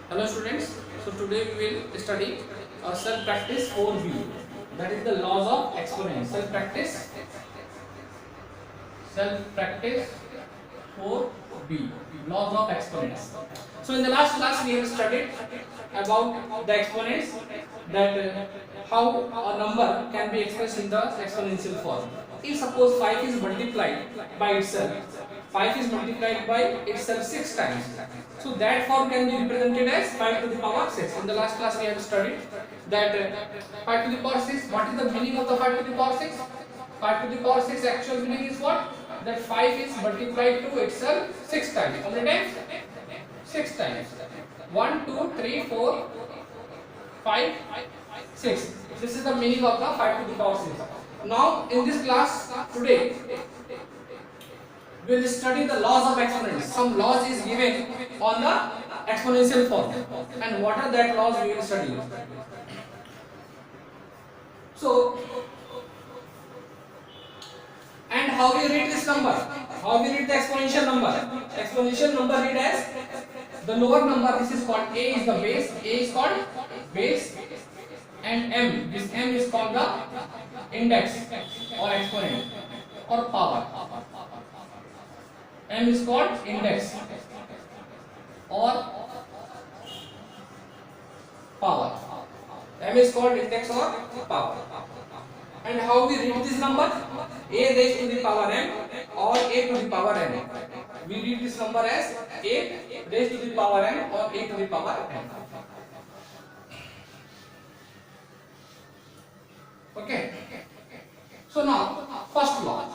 Hello students, so today we will study self-practice 4B, that is the laws of exponents. Self-practice 4B, laws of exponents. So in the last class we have studied about the exponents, that how a number can be expressed in the exponential form. If suppose 5 is multiplied by itself, 5 is multiplied by itself 6 times. So that form can be represented as 5 to the power 6. In the last class we have studied that 5 to the power 6, what is the meaning of the 5 to the power 6? 5 to the power 6 actual meaning is what? That 5 is multiplied to itself 6 times. How many times? 6 times. 1, 2, 3, 4, 5, 6. This is the meaning of the 5 to the power 6. Now in this class today we will study the laws of exponents. Some laws is given on the exponential form, and what are that laws we will study. So, and how we read this number? How we read the exponential number? Exponential number read as the lower number. This is called A is the base. A is called base, and M. This M is called the index or exponent or power. M is called index or power. M is called index or power. And how we read this number? A raised to the power m or A to the power n. We read this number as A raised to the power m or A to the power n. Okay. So now, first law,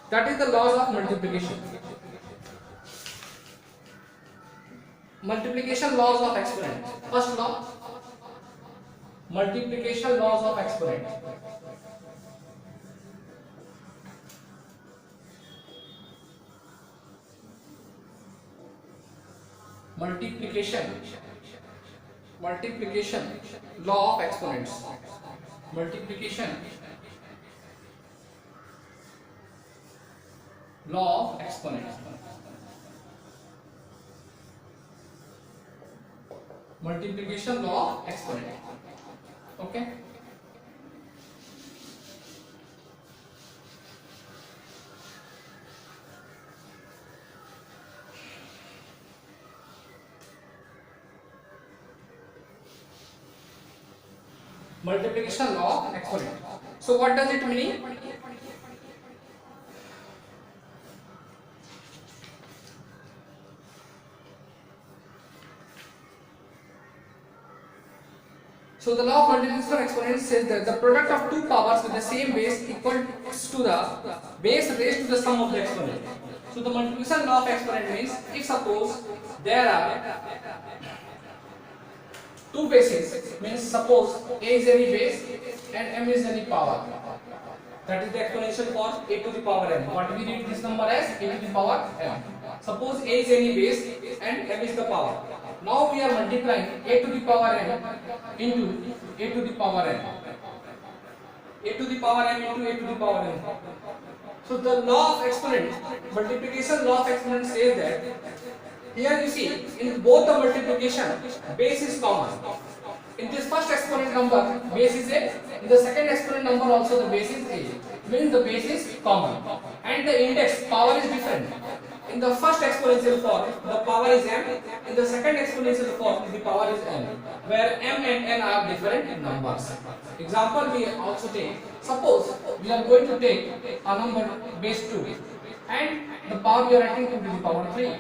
that is the laws of multiplication. Multiplication laws of exponent. First law, multiplication laws of exponent. Multiplication law of exponents. Multiplication law of exponents. Multiplication law of exponent. Okay. Multiplication law of exponent. So what does it mean? So the law of multiplication of exponents says that the product of two powers with the same base equals to the base raised to the sum of the exponent. So the multiplication law of exponent means, if suppose there are two bases, means suppose A is any base and M is any power, that is the exponential form A to the power m. What we read this number as A to the power m. Suppose A is any base and M is the power. Now we are multiplying A to the power m into A to the power m. A to the power m into A to the power m. So the law of exponent, multiplication law of exponent says that here you see in both the multiplication base is common. In this first exponent number base is A, in the second exponent number also the base is A. Means the base is common and the index power is different. In the first exponential form the power is m, in the second exponential form the power is n, where m and n are different numbers. Example we also take, suppose we are going to take a number base 2 and the power we are writing 2 to the power 3.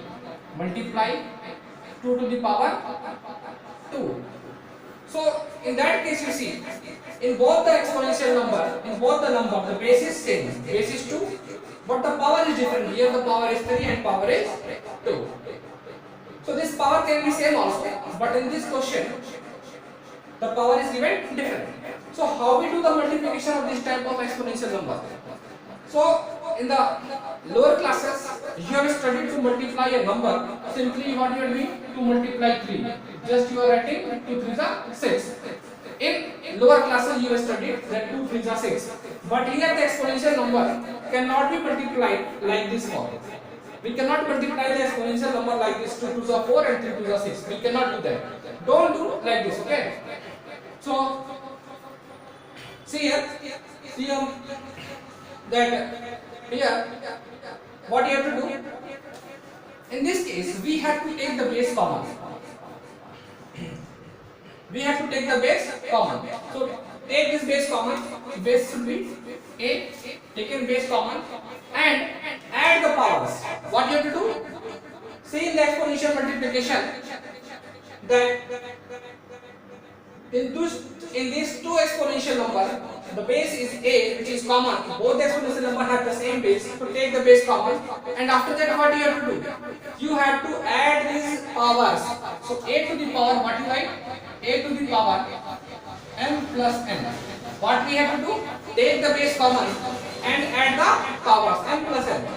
Multiply 2 to the power 2. So in that case you see, in both the exponential number, in both the number, the base is same, base is 2, but the power is different. Here the power is 3 and power is 2. So this power can be same also, but in this question, the power is given different. So how we do the multiplication of this type of exponential number? So in the lower classes, you have studied to multiply a number. Simply what you are doing? To multiply 3. Just you are writing 2 3s are 6. In lower classes you have studied that 2 3s are 6. But here the exponential number cannot be multiplied like this form. We cannot multiply the exponential number like this, 2 to the 4 and 3 to the 6. We cannot do that. Don't do like this, okay? So see here, that here what you have to do. In this case, we have to take the base common. We have to take the base common. So take this base common. Base should be 8. Taken base common and add the powers. What you have to do? See in the exponential multiplication that in these two exponential numbers, the base is a, which is common. Both the exponential numbers have the same base. So take the base common, and after that, what you have to do? You have to add these powers. So a to the power, what you write? A to the power m plus n. What we have to do? Take the base common and add the powers m plus n.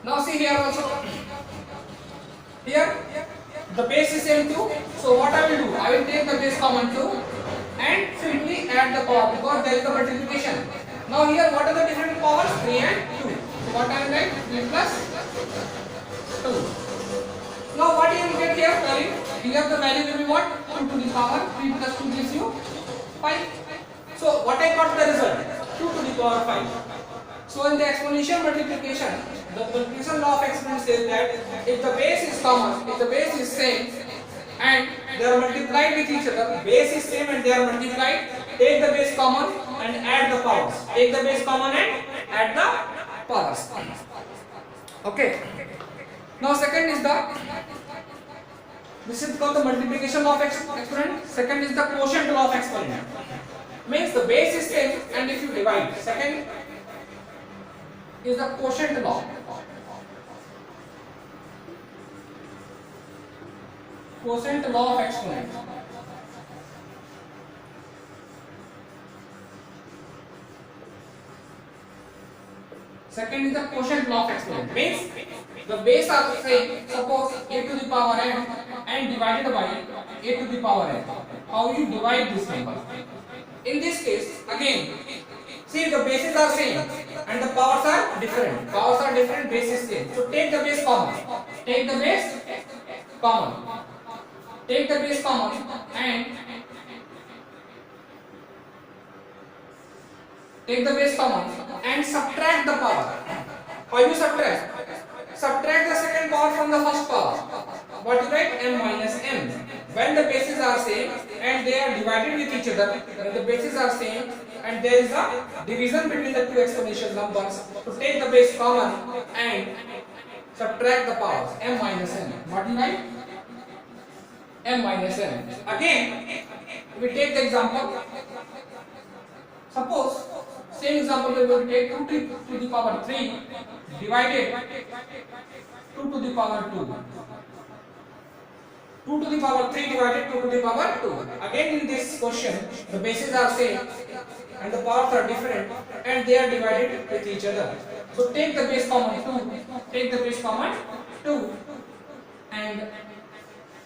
Now see here also. Here the base is same 2. So what I will do? I will take the base common 2 and simply add the power because there is the multiplication. Now here what are the different powers? 3 and 2. So what I will write? 3 plus 2. Now what you will get here? Here the value will be what? 2 to the power 3 plus 2 gives you 5. So what I got the result? 2 to the power 5. So in the exponential multiplication, the multiplication law of exponent says that if the base is common, if the base is same and they are multiplied with each other, base is same and they are multiplied, take the base common and add the powers. Take the base common and add the powers. Okay. Now second is this is called the multiplication law of exponent. Second is the quotient law of exponent. Means the base is same and if you divide. Second is the quotient law. Quotient law of exponent. Second is the quotient law of exponent. Means the base are the same. Suppose a to the power n and divided by a to the power n. How you divide this number? In this case, again, see the bases are same and the powers are different. Powers are different, base is same. So take the base common. Take the base common. Take the base common and take the base common and subtract the power. How you subtract? Subtract the second power from the first power. What you write? M minus m. When the bases are same and they are divided with each other, when the bases are same and there is a division between the two exponential numbers, to take the base common and subtract the powers. M minus n. What you write? M minus n. Again, we take the example. Suppose same example we will take 2 to the power 3 divided 2 to the power 2. 2 to the power 3 divided 2 to the power 2. Again in this question, the bases are same and the powers are different and they are divided with each other. So take the base common 2. Take the base common 2 and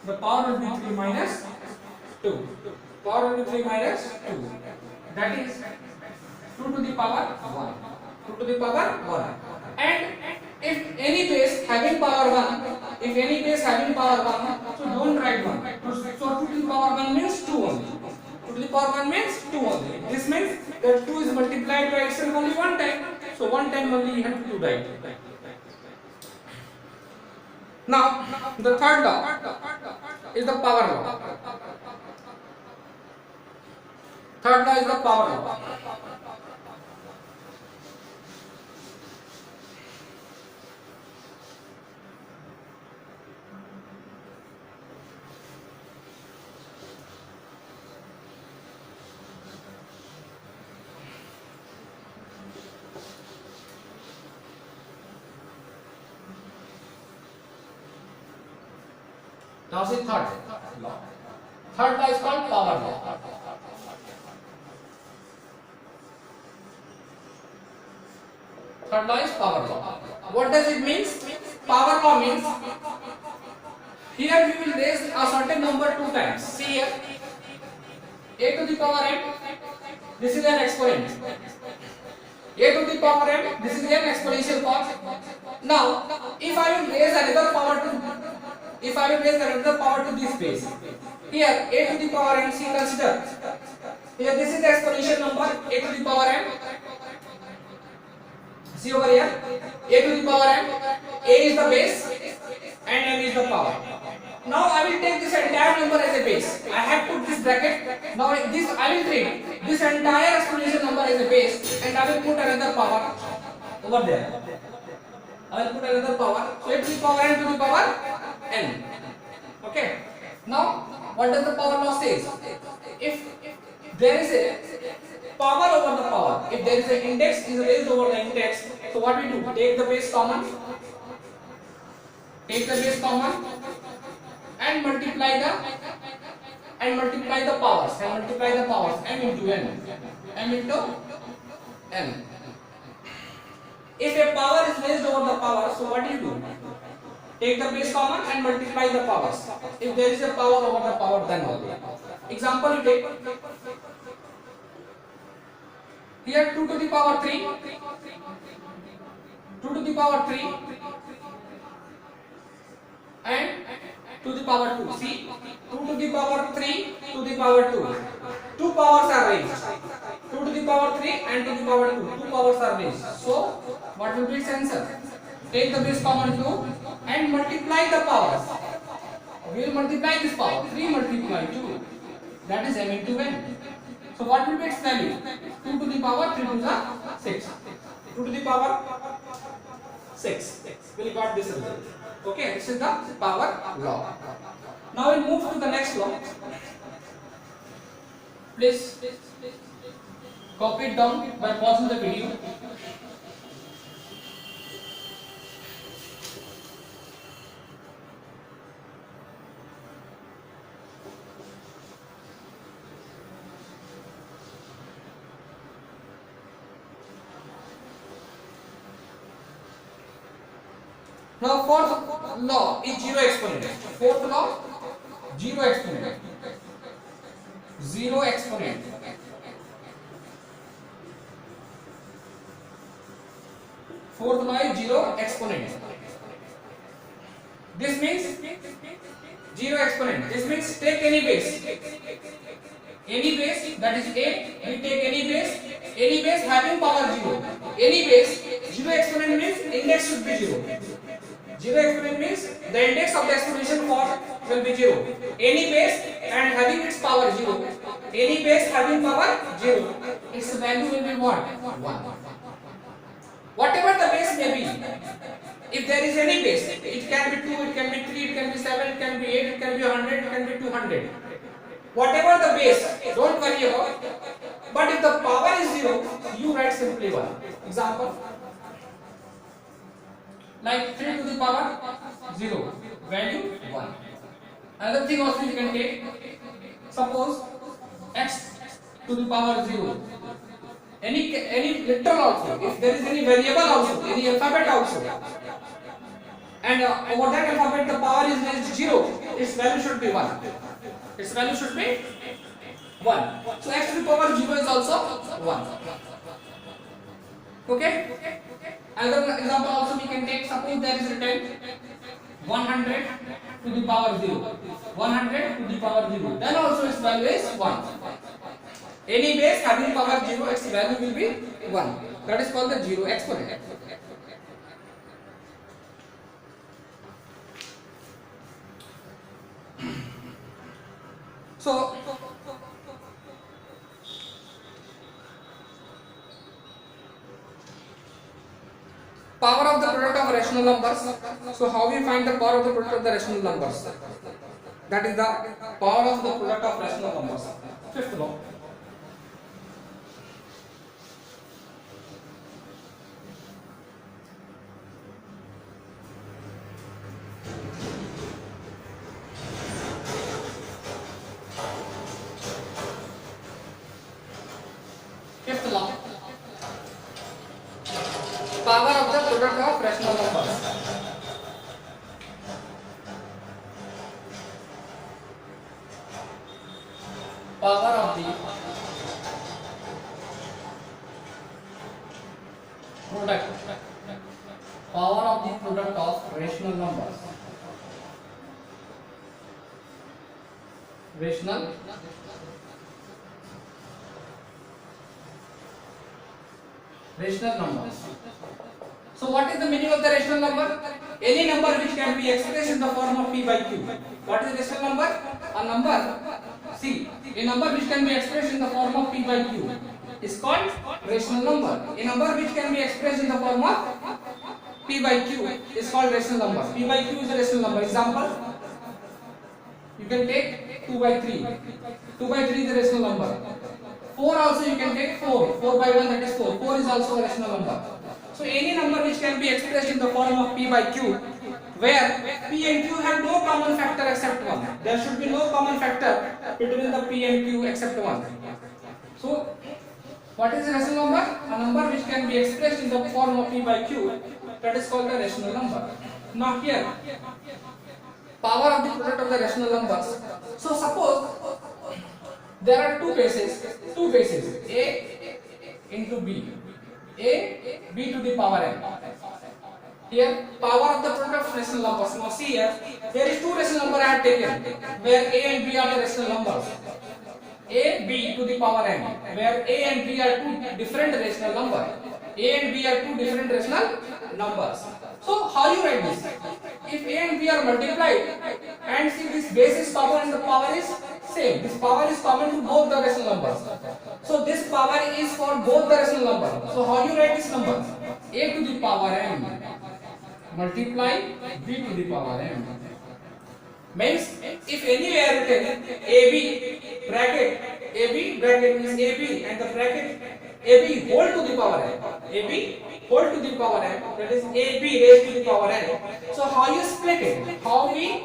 the power will be 3 minus 2. Power will be 3 minus 2. That is 2 to the power 1. 2 to the power 1. And if any base having power 1, if any base having power 1, so don't write 1. So 2 to the power 1 means 2 only. 2 to the power 1 means 2 only. This means that 2 is multiplied by itself only one time. So one time only you have to write. Now the third law is the power law. Third law is the power law. Now see third law. Third law is called power law. Third law is power law. What does it mean? Power law means here we will raise a certain number 2 times. See here, a to the power n. This is an exponent. a to the power m, this is an exponential form. Now if I will raise another power to this base, here a to the power m, see, consider here this is the exponential number a to the power m. See over here, a to the power m, a is the base and m is the power. Now I will take this entire number as a base. I have put this bracket. Now this I will treat this entire exponential number as a base, and I will put another power over there. I will put another power. So a to the power n to the power n. Okay. Now what does the power law says? If there is a power over the power, if there is an index is raised over the index, so what we do? Take the base common. Take the base common and multiply the powers m into n. If a power is raised over the power, so what do you do? Take the base common and multiply the powers. If there is a power over the power, then only. Example you take here 2 to the power 3, 2 to the power 3 and to the power 2. See, 2 to the power 3 to the power 2. Two powers are raised. 2 to the power 3 and to the power 2. Two powers are raised. So, what will be its answer? Take the base common 2 and multiply the powers. We will multiply this power. 3 multiply 2. That is m into n. So, what will be its value? 2 to the power 3 to the 6. 2 to the power 6. We got this result. Okay, this is the power law. Now we'll move to the next law. Please copy it down by pausing the video. Now fourth law is zero exponent. Fourth law, zero exponent. Zero exponent. Fourth law is zero exponent. This means zero exponent. This means take any base. Any base, that is a, we take any base having power 0. Any base, zero exponent means index should be 0. Zero exponent means the index of the exponential form will be 0. Any base and having its power 0. Any base having power 0. Its value will be what? 1. Whatever the base may be. If there is any base, it can be 2, it can be 3, it can be 7, it can be 8, it can be 100, it can be 200. Whatever the base, don't worry about. But if the power is 0, you write simply 1. Example. Like 3 to the power 0, value 1. Another thing also you can take, suppose x to the power 0. Any letter also, if there is any variable also, any alphabet also, and over that alphabet the power is raised 0, its value should be 1. Its value should be 1. So x to the power 0 is also 1. Okay? Another example also we can take, suppose there is written 100 to the power 0. 100 to the power 0. Then also its value is 1. Any base having power 0, its value will be 1. That is called the zero exponent. So, power of the product of rational numbers. So, how we find the power of the product of the rational numbers? That is the power of the product of rational numbers. Fifth law. Fifth law. Power of the product of rational numbers. Power of the rational number. So what is the meaning of the rational number? Any number which can be expressed in the form of p by q. What is rational number? A number, see, a number which can be expressed in the form of p by q is called rational number. A number which can be expressed in the form of p by q is called rational number. P by q is a rational number. Example, you can take 2 by 3. 2 by 3 is a rational number. 4 also you can take 4. 4 by 1, that is 4. 4 is also a rational number. So any number which can be expressed in the form of p by q, where p and q have no common factor except 1. There should be no common factor between the p and q except 1. So what is a rational number? A number which can be expressed in the form of p by q, that is called a rational number. Now here, power of the product of the rational numbers. So suppose there are two bases, a into b, b to the power n. Here, power of the product of rational numbers. Now see here, there is two rational numbers I have taken, where a and b are the rational numbers. A, b to the power n, where a and b are two different rational numbers. A and b are two different rational numbers. So how you write this? If a and b are multiplied and see this base is common and the power is same, this power is common to both the rational numbers. So this power is for both the rational numbers. So how you write this number? A to the power n multiply b to the power n. Means if anywhere written AB bracket means AB and the bracket AB whole to the power n, AB whole to the power n, that is AB raised to the power n. So how you split it? How we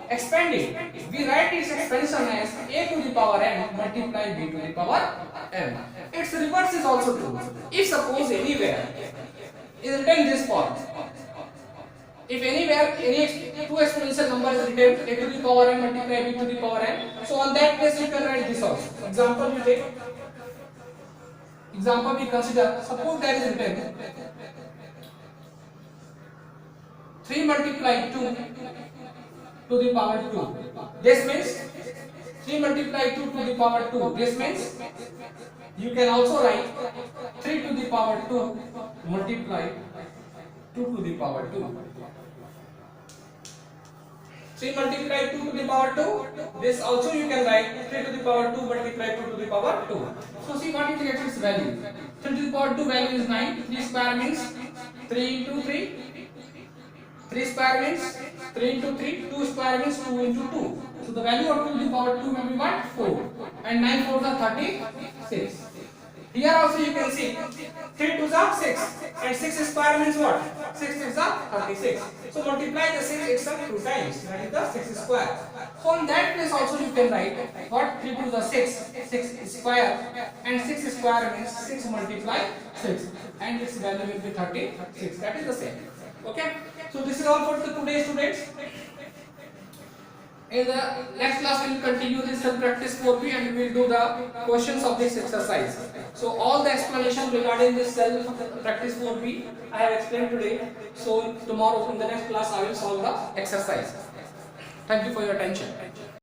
expand it? We write its expansion as A to the power n multiply B to the power n. Its reverse is also true. If suppose anywhere is written this form, if anywhere any two exponential number is written a to the power n multiply b to the power n, so on that place you can write this also. Example you take. Example we consider. Suppose there is written 3 multiply 2 to the power 2. This means 3 multiply 2 to the power 2. This means you can also write 3 to the power 2 multiply 2 to the power 2. 3 multiply 2 to the power 2. This also you can write 3 to the power 2 multiply 2 to the power 2. So see what it gets its value. 3 to the power 2 value is 9. 3 square means 3 into 3. 3 square means 3 into 3. 2 square means 2 into 2. So the value of 2 to the power 2 will be what? 4. And 9 4s are 36. Here also you can see 3 2s are 6 and 6 square means what? 6 6s are 36. So multiply the 6 itself 2 times, that is the 6 square. So on that place also you can write what? 3 2s are 6 square and 6 square means 6 multiply 6 and its value will be 36. That is the same. Okay. So this is all for today, students. In the next class we will continue this self-practice 4B and we will do the questions of this exercise. So all the explanation regarding this self-practice 4B I have explained today. So tomorrow in the next class I will solve the exercise. Thank you for your attention.